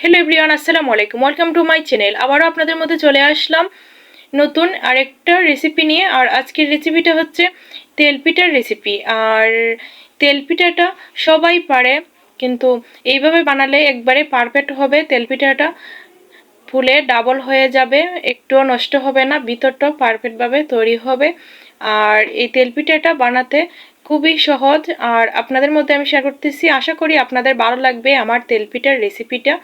Hello everyone, আসসালামু আলাইকুম। Welcome to my channel. আবারও আপনাদের মধ্যে চলে আসলাম নতুন আরেকটা রেসিপি নিয়ে। আর আজকের রেসিপিটা হচ্ছে তেলপিঠার রেসিপি। আর তেলপিঠাটা সবাই পারে, কিন্তু এইভাবে বানালে একবারে পারফেক্ট হবে। তেলপিঠাটা ফুলে ডাবল হয়ে যাবে, একটুও নষ্ট হবে না, ভিতরটাও পারফেক্টভাবে তৈরি হবে। আর এই তেলপিঠাটা বানাতে খুবই সহজ, আর আপনাদের মধ্যে আমি শেয়ার করতেছি। আশা করি আপনাদের ভালো লাগবে আমার তেলপিঠার রেসিপিটা।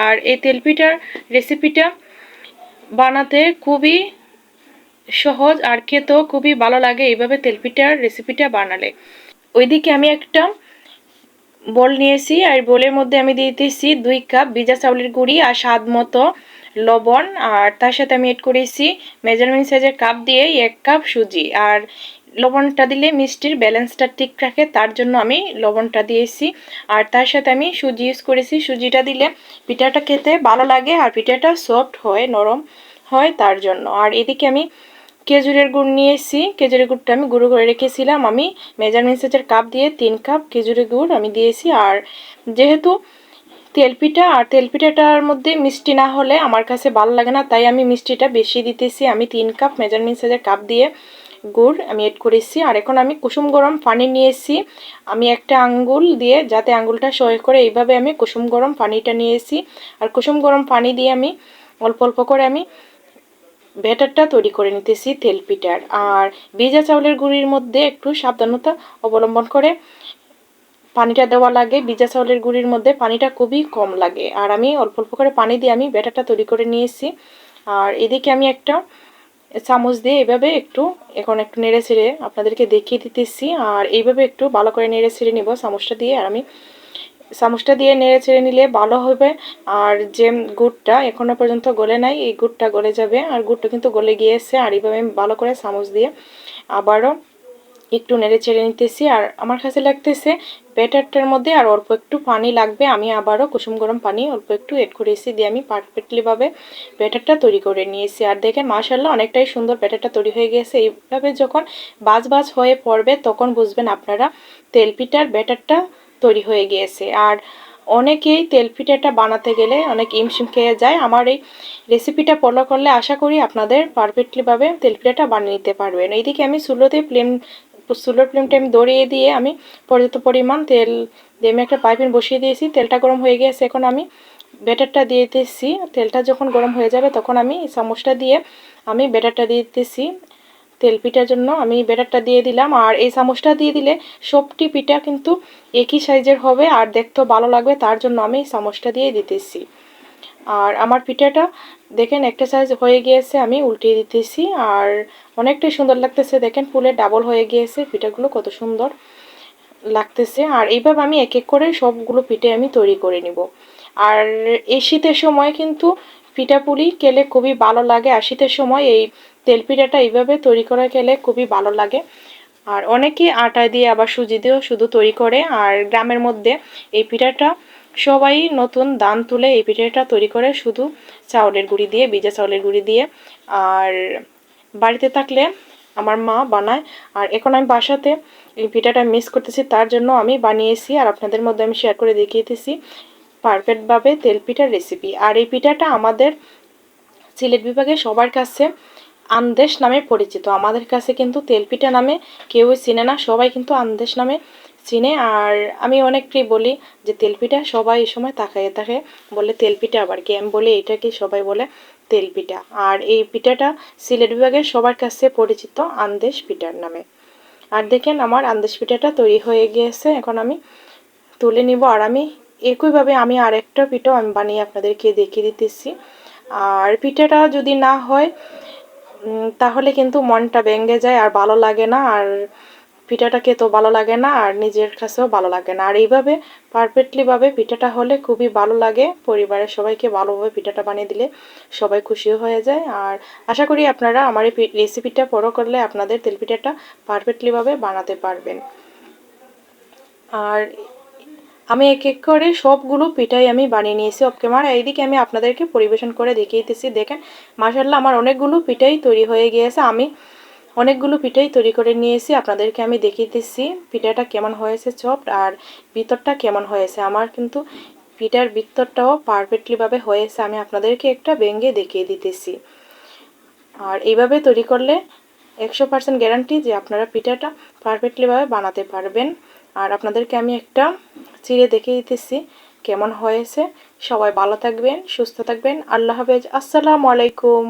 আর এই তেলপিঠার রেসিপিটা বানাতে খুবই সহজ আর খেতেও খুবই ভালো লাগে এইভাবে তেলপিঠার রেসিপিটা বানালে। ওইদিকে আমি একটা বোল নিয়েছি, আর বোলের মধ্যে আমি দিয়ে দিতেছি 2 কাপ ভিজা চাউলের গুঁড়ি আর স্বাদ মতো লবণ। আর তার সাথে আমি এড করেছি মেজারমেন্ট সাইজের কাপ দিয়ে 1 কাপ সুজি। আর লবণটা দিলে মিষ্টির ব্যালেন্সটা ঠিক রাখে, তার জন্য আমি লবণটা দিয়েছি। আর তার সাথে আমি সুজি ইউজ করেছি। সুজিটা দিলে পিঠাটা খেতে ভালো লাগে আর পিঠাটা সফট হয়, নরম হয়, তার জন্য। আর এদিকে আমি খেজুরের গুড় নিয়েছি। খেজুরের গুড়টা আমি গুঁড়ো করে রেখেছিলাম। আমি মেজারমেন্ট সাইজের কাপ দিয়ে 3 কাপ খেজুরের গুড় আমি দিয়েছি। আর যেহেতু তেলপিঠা, আর তেলপিঠাটার মধ্যে মিষ্টি না হলে আমার কাছে ভালো লাগে না, তাই আমি মিষ্টিটা বেশি দিতেছি। আমি 3 কাপ মেজারমেন্ট সাইজের কাপ দিয়ে গুড় আমি এড করেছি। আর এখন আমি কুসুম গরম পানি নিয়েছি। আমি একটা আঙ্গুল দিয়ে, যাতে আঙ্গুলটা সয় করে, এইভাবে আমি কুসুম গরম পানিটা নিয়েছি। আর কুসুম গরম পানি দিয়ে আমি অল্প অল্প করে আমি ব্যাটারটা তৈরি করে নিতেছি তেলপিঠার। আর ভিজা চাউলের গুঁড়ির মধ্যে একটু সাবধানতা অবলম্বন করে পানিটা দেওয়া লাগে। ভিজা চাউলের গুঁড়ির মধ্যে পানিটা খুবই কম লাগে। আর আমি অল্প অল্প করে পানি দিয়ে আমি ব্যাটারটা তৈরি করে নিয়েছি। আর এদিকে আমি একটা চামচ দিয়ে এভাবে এখন একটু নেড়ে ছেড়ে আপনাদেরকে দেখিয়ে দিতেছি। আর এইভাবে একটু ভালো করে নেড়ে ছেড়ে নিব চামচটা দিয়ে। আর আমি চামচটা দিয়ে নেড়ে ছেড়ে নিলে ভালো হবে। আর যে গুড়টা এখনো পর্যন্ত গলে নাই, এই গুড়টা গলে যাবে। আর গুড়টা কিন্তু গলে গিয়েছে। আর এইভাবে আমি ভালো করে চামচ দিয়ে আবারও একটু নেড়ে চেড়ে নিতেছি। আর আমার কাছে লাগতেছে ব্যাটারটার মধ্যে আর অল্প একটু পানি লাগবে। আমি আবারও কুসুম গরম পানি অল্প একটু এড করেছি, দিয়ে আমি পারফেক্টলিভাবে ব্যাটারটা তৈরি করে নিয়েছি। আর দেখেন মাশাআল্লাহ অনেকটাই সুন্দর ব্যাটারটা তৈরি হয়ে গেছে। এইভাবে যখন বাজ বাজ হয়ে পড়বে তখন বুঝবেন আপনারা তেলপিঠার ব্যাটারটা তৈরি হয়ে গিয়েছে। আর অনেকেই তেলপিঠাটা বানাতে গেলে অনেক হিমশিম খেয়ে যায়। আমার এই রেসিপিটা ফলো করলে আশা করি আপনাদের পারফেক্টলিভাবে তেলপিঠাটা বানিয়ে নিতে পারবেন। এইদিকে আমি চুলোর ফ্লেমটা আমি ধরিয়ে দিয়ে আমি পর্যাপ্ত পরিমাণ তেল দিয়ে আমি একটা পাইপিং বসিয়ে দিয়েছি। তেলটা গরম হয়ে গেছে, এখন আমি ব্যাটারটা দিয়ে দিতেছি। তেলটা যখন গরম হয়ে যাবে তখন আমি চামচটা দিয়ে আমি ব্যাটারটা দিয়ে দিতেছি। তেল পিঠার জন্য আমি ব্যাটারটা দিয়ে দিলাম। আর এই চামচটা দিয়ে দিলে সবটি পিঠা কিন্তু একই সাইজের হবে আর দেখতেও ভালো লাগবে, তার জন্য আমি চামচটা দিয়ে দিতেছি। আর আমার পিঠাটা দেখেন একটা সাইজ হয়ে গিয়েছে, আমি উল্টিয়ে দিতেছি। আর অনেকটাই সুন্দর লাগতেছে, দেখেন ফুলে ডাবল হয়ে গিয়েছে, পিঠাগুলো কত সুন্দর লাগতেছে। আর এইভাবে আমি এক এক করে সবগুলো পিঠে আমি তৈরি করে নিব। আর এই শীতের সময় কিন্তু পিঠা পুলি খেলে খুবই ভালো লাগে। আর শীতের সময় এই তেল পিঠাটা এইভাবে তৈরি করে খেলে খুবই ভালো লাগে। আর অনেকে আটা দিয়ে আবার সুজি দিয়েও শুধু তৈরি করে। আর গ্রামের মধ্যে এই পিঠাটা সবাই নতুন ধান তুলে এই পিঠাটা তৈরি করে শুধু চাউলের গুঁড়ি দিয়ে, ভিজা চাউলের গুঁড়ি দিয়ে। আর বাড়িতে থাকলে আমার মা বানায়। আর এখন আমি বাসাতে এই পিঠাটা মিস করতেছি, তার জন্য আমি বানিয়েছি আর আপনাদের মধ্যে আমি শেয়ার করে দেখিয়েছি পারফেক্টভাবে তেল পিঠার রেসিপি। আর এই পিঠাটা আমাদের সিলেট বিভাগে সবার কাছে আন্দেশ নামে পরিচিত। আমাদের কাছে কিন্তু তেলপিঠা নামে কেউই চিনে না, সবাই কিন্তু আন্দেশ নামে চিনে। আর আমি অনেককেই বলি যে তেলপিঠা, সবাই এই সময় তাকাইয়ে থাকে, বলে তেলপিঠা আবার কি? আমি বলি এটা কি? সবাই বলে তেলপিঠা। আর এই পিঠাটা সিলেট বিভাগের সবার কাছে পরিচিত আন্দেশ পিঠার নামে। আর দেখেন আমার আন্দেশ পিঠাটা তৈরি হয়ে গিয়েছে, এখন আমি তুলে নিব। আর আমি একইভাবে আমি আরেকটা পিঠাও আমি বানিয়ে আপনাদেরকে দেখিয়ে দিতেছি। আর পিঠাটা যদি না হয় তাহলে কিন্তু মনটা ভেঙে যায় আর ভালো লাগে না, আর পিঠাটা খেতেও ভালো লাগে না, আর নিজের কাছেও ভালো লাগে না। আর এইভাবে পারফেক্টলিভাবে পিঠাটা হলে খুবই ভালো লাগে। পরিবারের সবাইকে ভালোভাবে পিঠাটা বানিয়ে দিলে সবাই খুশিও হয়ে যায়। আর আশা করি আপনারা আমার এই রেসিপিটা ফলো করলে আপনাদের তেলপিঠাটা পারফেক্টলিভাবে বানাতে পারবেন। আর আমি এক এক করে সবগুলো পিঠাই আমি বানিয়ে নিয়েছি অফ ক্যামেরা। এইদিকে আমি আপনাদেরকে পরিবেশন করে দেখিয়ে দিতেছি। দেখেন মাশাআল্লাহ আমার অনেকগুলো পিঠাই তৈরি হয়ে গিয়েছে। আমি অনেকগুলো পিঠাই তৈরি করে নিয়েছি, আপনাদেরকে আমি দেখিয়ে দিচ্ছি পিঠাটা কেমন হয়েছে সফট আর ভিতরটা কেমন হয়েছে। আমার কিন্তু পিঠার ভিতরটাও পারফেক্টলিভাবে হয়েছে। আমি আপনাদেরকে একটা ভেঙে দেখিয়ে দিতেছি। আর এইভাবে তৈরি করলে 100% গ্যারান্টি যে আপনারা পিঠাটা পারফেক্টলিভাবে বানাতে পারবেন। আর আপনাদেরকে আমি একটা চিড়ে দেখিয়ে দিতেছি কেমন হয়েছে। সবাই ভালো থাকবেন, সুস্থ থাকবেন। আল্লাহ হাফেজ। আসসালামু আলাইকুম।